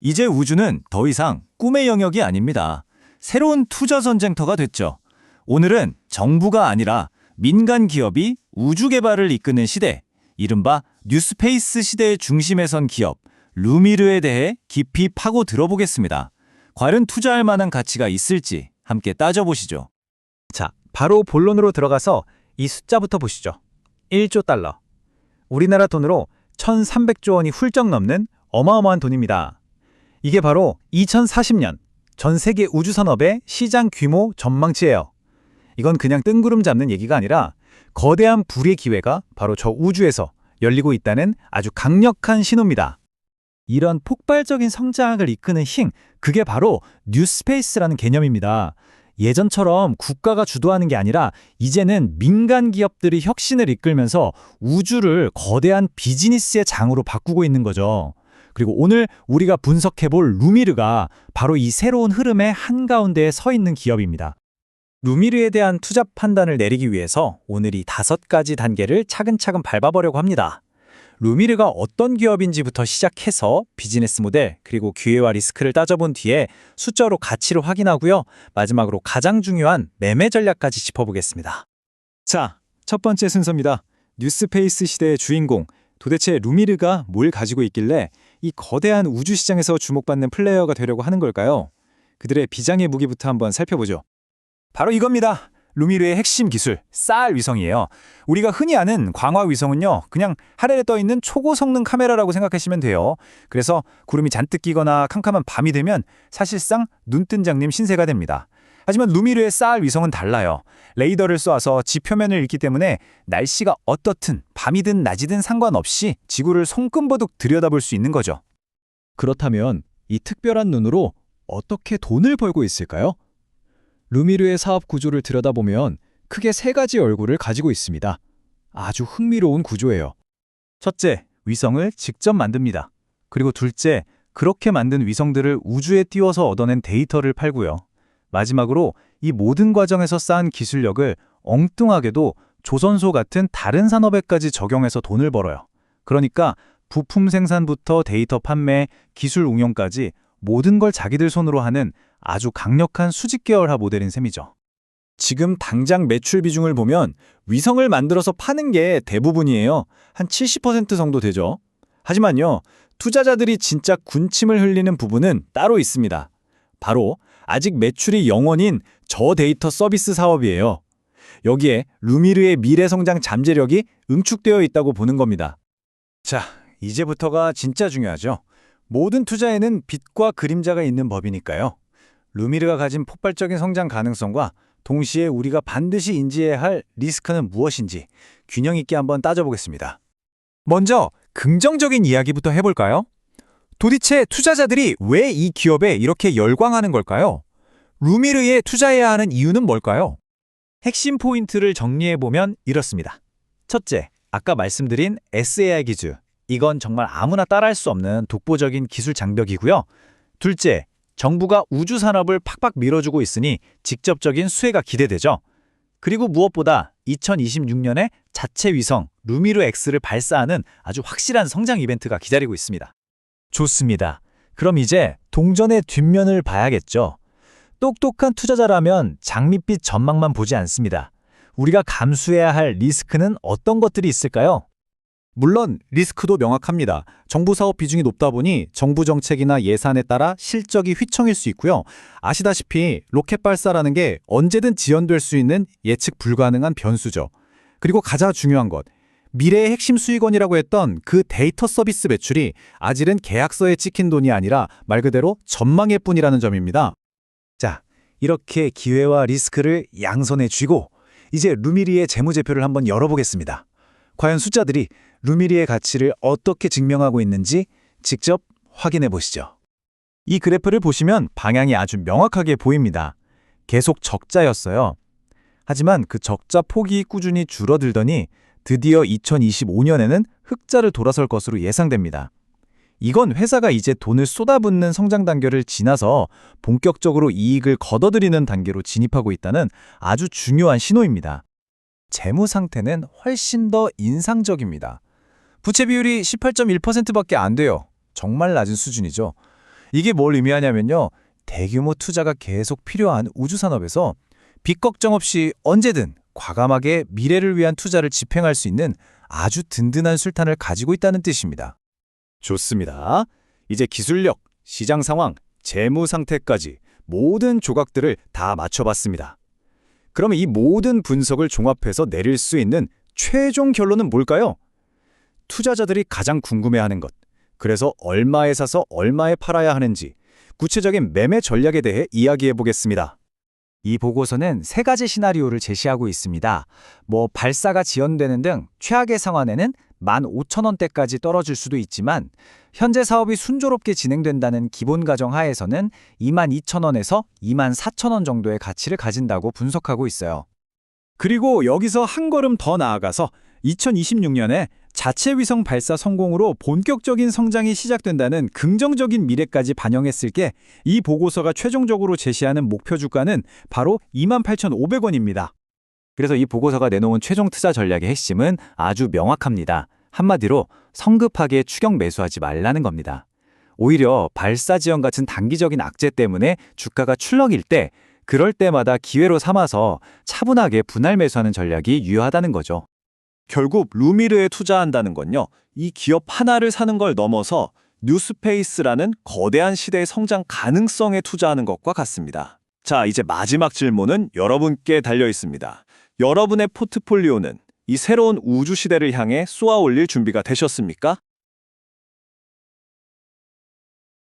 이제 우주는 더 이상 꿈의 영역이 아닙니다. 새로운 투자 전쟁터가 됐죠. 오늘은 정부가 아니라 민간 기업이 우주 개발을 이끄는 시대, 이른바 뉴스페이스 시대의 중심에 선 기업, 루미르에 대해 깊이 파고 들어보겠습니다. 과연 투자할 만한 가치가 있을지 함께 따져보시죠. 자, 바로 본론으로 들어가서 이 숫자부터 보시죠. 1조 달러. 우리나라 돈으로 1,300조 원이 훌쩍 넘는 어마어마한 돈입니다. 이게 바로 2040년 전 세계 우주산업의 시장 규모 전망치예요. 이건 그냥 뜬구름 잡는 얘기가 아니라 거대한 불의 기회가 바로 저 우주에서 열리고 있다는 아주 강력한 신호입니다. 이런 폭발적인 성장을 이끄는 힘, 그게 바로 뉴스페이스라는 개념입니다. 예전처럼 국가가 주도하는 게 아니라 이제는 민간 기업들이 혁신을 이끌면서 우주를 거대한 비즈니스의 장으로 바꾸고 있는 거죠. 그리고 오늘 우리가 분석해볼 루미르가 바로 이 새로운 흐름의 한가운데에 서 있는 기업입니다. 루미르에 대한 투자 판단을 내리기 위해서 오늘 이 5가지 단계를 차근차근 밟아보려고 합니다. 루미르가 어떤 기업인지부터 시작해서 비즈니스 모델 그리고 기회와 리스크를 따져본 뒤에 숫자로 가치를 확인하고요. 마지막으로 가장 중요한 매매 전략까지 짚어보겠습니다. 자, 첫 번째 순서입니다. 뉴스페이스 시대의 주인공, 도대체 루미르가 뭘 가지고 있길래 이 거대한 우주 시장에서 주목받는 플레이어가 되려고 하는 걸까요? 그들의 비장의 무기부터 한번 살펴보죠. 바로 이겁니다. 루미르의 핵심 기술, 쌀 위성이에요. 우리가 흔히 아는 광화 위성은요, 그냥 하늘에 떠 있는 초고 성능 카메라라고 생각하시면 돼요. 그래서 구름이 잔뜩 끼거나 캄캄한 밤이 되면 사실상 눈뜬 장님 신세가 됩니다. 하지만 루미르의 쌀 위성은 달라요. 레이더를 쏘아서 지표면을 읽기 때문에 날씨가 어떻든 밤이든 낮이든 상관없이 지구를 손금버둑 들여다볼 수 있는 거죠. 그렇다면 이 특별한 눈으로 어떻게 돈을 벌고 있을까요? 루미르의 사업 구조를 들여다보면 크게 3가지 얼굴을 가지고 있습니다. 아주 흥미로운 구조예요. 첫째, 위성을 직접 만듭니다. 그리고 둘째, 그렇게 만든 위성들을 우주에 띄워서 얻어낸 데이터를 팔고요. 마지막으로 이 모든 과정에서 쌓은 기술력을 엉뚱하게도 조선소 같은 다른 산업에까지 적용해서 돈을 벌어요. 그러니까 부품 생산부터 데이터 판매, 기술 응용까지 모든 걸 자기들 손으로 하는 아주 강력한 수직 계열화 모델인 셈이죠. 지금 당장 매출 비중을 보면 위성을 만들어서 파는 게 대부분이에요. 한 70% 정도 되죠. 하지만요, 투자자들이 진짜 군침을 흘리는 부분은 따로 있습니다. 바로 아직 매출이 0원인 저데이터 서비스 사업이에요. 여기에 루미르의 미래 성장 잠재력이 응축되어 있다고 보는 겁니다. 자, 이제부터가 진짜 중요하죠. 모든 투자에는 빛과 그림자가 있는 법이니까요. 루미르가 가진 폭발적인 성장 가능성과 동시에 우리가 반드시 인지해야 할 리스크는 무엇인지 균형 있게 한번 따져보겠습니다. 먼저 긍정적인 이야기부터 해볼까요? 도대체 투자자들이 왜 이 기업에 이렇게 열광하는 걸까요? 루미르에 투자해야 하는 이유는 뭘까요? 핵심 포인트를 정리해보면 이렇습니다. 첫째, 아까 말씀드린 SAI 기술. 이건 정말 아무나 따라할 수 없는 독보적인 기술 장벽이고요. 둘째, 정부가 우주 산업을 팍팍 밀어주고 있으니 직접적인 수혜가 기대되죠. 그리고 무엇보다 2026년에 자체 위성 루미르 X를 발사하는 아주 확실한 성장 이벤트가 기다리고 있습니다. 좋습니다. 그럼 이제 동전의 뒷면을 봐야겠죠. 똑똑한 투자자라면 장밋빛 전망만 보지 않습니다. 우리가 감수해야 할 리스크는 어떤 것들이 있을까요? 물론 리스크도 명확합니다. 정부 사업 비중이 높다 보니 정부 정책이나 예산에 따라 실적이 휘청일 수 있고요. 아시다시피 로켓 발사라는 게 언제든 지연될 수 있는 예측 불가능한 변수죠. 그리고 가장 중요한 것, 미래의 핵심 수익원이라고 했던 그 데이터 서비스 매출이 아직은 계약서에 찍힌 돈이 아니라 말 그대로 전망일 뿐이라는 점입니다. 자, 이렇게 기회와 리스크를 양손에 쥐고 이제 루미르의 재무제표를 한번 열어보겠습니다. 과연 숫자들이 루미르의 가치를 어떻게 증명하고 있는지 직접 확인해 보시죠. 이 그래프를 보시면 방향이 아주 명확하게 보입니다. 계속 적자였어요. 하지만 그 적자 폭이 꾸준히 줄어들더니 드디어 2025년에는 흑자를 돌아설 것으로 예상됩니다. 이건 회사가 이제 돈을 쏟아붓는 성장 단계를 지나서 본격적으로 이익을 걷어들이는 단계로 진입하고 있다는 아주 중요한 신호입니다. 재무 상태는 훨씬 더 인상적입니다. 부채 비율이 18.1%밖에 안 돼요. 정말 낮은 수준이죠. 이게 뭘 의미하냐면요. 대규모 투자가 계속 필요한 우주산업에서 빚 걱정 없이 언제든 과감하게 미래를 위한 투자를 집행할 수 있는 아주 든든한 술탄을 가지고 있다는 뜻입니다. 좋습니다. 이제 기술력, 시장 상황, 재무 상태까지 모든 조각들을 다 맞춰봤습니다. 그러면 이 모든 분석을 종합해서 내릴 수 있는 최종 결론은 뭘까요? 투자자들이 가장 궁금해하는 것, 그래서 얼마에 사서 얼마에 팔아야 하는지 구체적인 매매 전략에 대해 이야기해 보겠습니다. 이 보고서는 세 가지 시나리오를 제시하고 있습니다. 발사가 지연되는 등 최악의 상황에는 15,000원대까지 떨어질 수도 있지만 현재 사업이 순조롭게 진행된다는 기본 가정 하에서는 22,000원에서 24,000원 정도의 가치를 가진다고 분석하고 있어요. 그리고 여기서 한 걸음 더 나아가서 2026년에 자체 위성 발사 성공으로 본격적인 성장이 시작된다는 긍정적인 미래까지 반영했을 게 이 보고서가 최종적으로 제시하는 목표 주가는 바로 28,500원입니다. 그래서 이 보고서가 내놓은 최종 투자 전략의 핵심은 아주 명확합니다. 한마디로 성급하게 추격 매수하지 말라는 겁니다. 오히려 발사 지연 같은 단기적인 악재 때문에 주가가 출렁일 때 그럴 때마다 기회로 삼아서 차분하게 분할 매수하는 전략이 유효하다는 거죠. 결국 루미르에 투자한다는 건요, 이 기업 하나를 사는 걸 넘어서 뉴스페이스라는 거대한 시대의 성장 가능성에 투자하는 것과 같습니다. 자, 이제 마지막 질문은 여러분께 달려 있습니다. 여러분의 포트폴리오는 이 새로운 우주 시대를 향해 쏘아 올릴 준비가 되셨습니까?